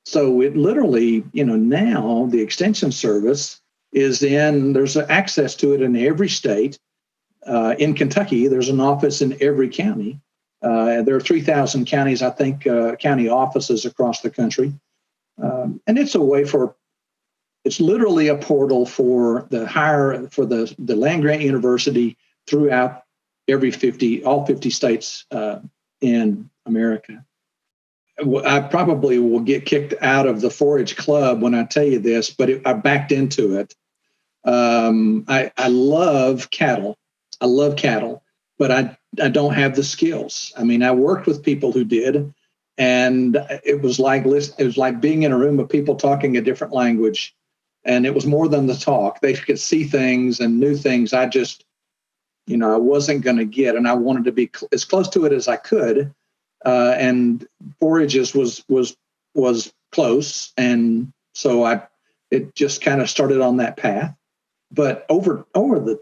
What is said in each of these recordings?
So it literally, now the Extension Service there's access to it in every state. In Kentucky, there's an office in every county. There are 3,000 counties, I think, county offices across the country. And it's it's literally a portal for the land grant university throughout all 50 states in America. I probably will get kicked out of the Forage Club when I tell you this, but I backed into it. I love cattle. I love cattle, but I don't have the skills. I mean, I worked with people who did, and it was like being in a room of people talking a different language, and it was more than the talk. They could see things and knew things I just, I wasn't going to get, and I wanted to be as close to it as I could. And Forages was close, and so it just kind of started on that path. But over the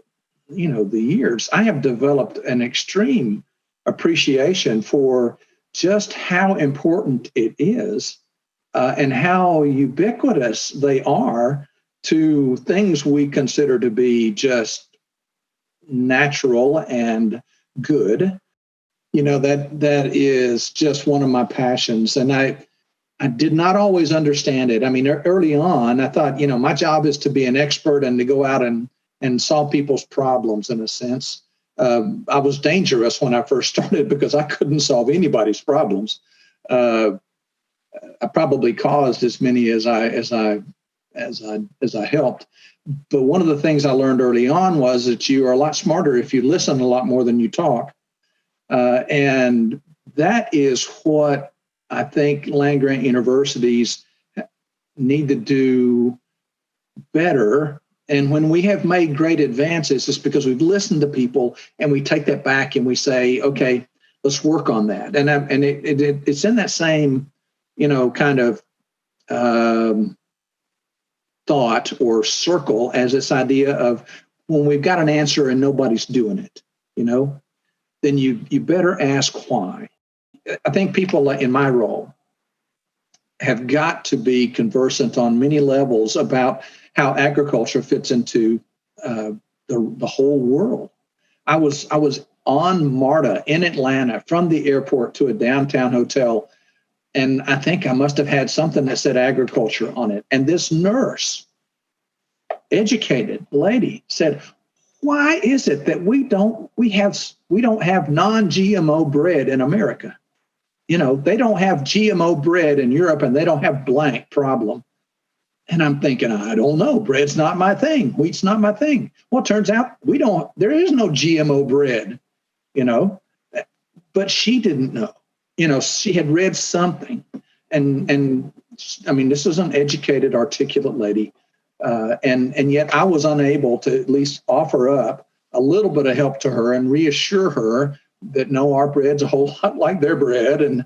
the years, I have developed an extreme appreciation for just how important it is, and how ubiquitous they are to things we consider to be just natural and good. That is just one of my passions. And I did not always understand it. I mean, early on, I thought, my job is to be an expert and to go out and solve people's problems in a sense. I was dangerous when I first started because I couldn't solve anybody's problems. I probably caused as many as I helped. But one of the things I learned early on was that you are a lot smarter if you listen a lot more than you talk. And that is what I think land grant universities need to do better. And when we have made great advances, it's because we've listened to people and we take that back and we say, okay, let's work on that. And it's in that same, kind of thought or circle as this idea of when we've got an answer and nobody's doing it, then you better ask why. I think people in my role have got to be conversant on many levels about how agriculture fits into the whole world. I was on MARTA in Atlanta from the airport to a downtown hotel, and I think I must have had something that said agriculture on it. And this nurse, educated lady, said, "Why is it that we don't have non-GMO bread in America? They don't have GMO bread in Europe, and they don't have blank problem." And I'm thinking, I don't know. Bread's not my thing. Wheat's not my thing. Well, it turns out there is no GMO bread, but she didn't know. She had read something. And I mean, this is an educated, articulate lady. And yet I was unable to at least offer up a little bit of help to her and reassure her that no, our bread's a whole lot like their bread. And,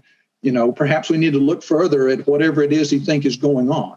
perhaps we need to look further at whatever it is you think is going on.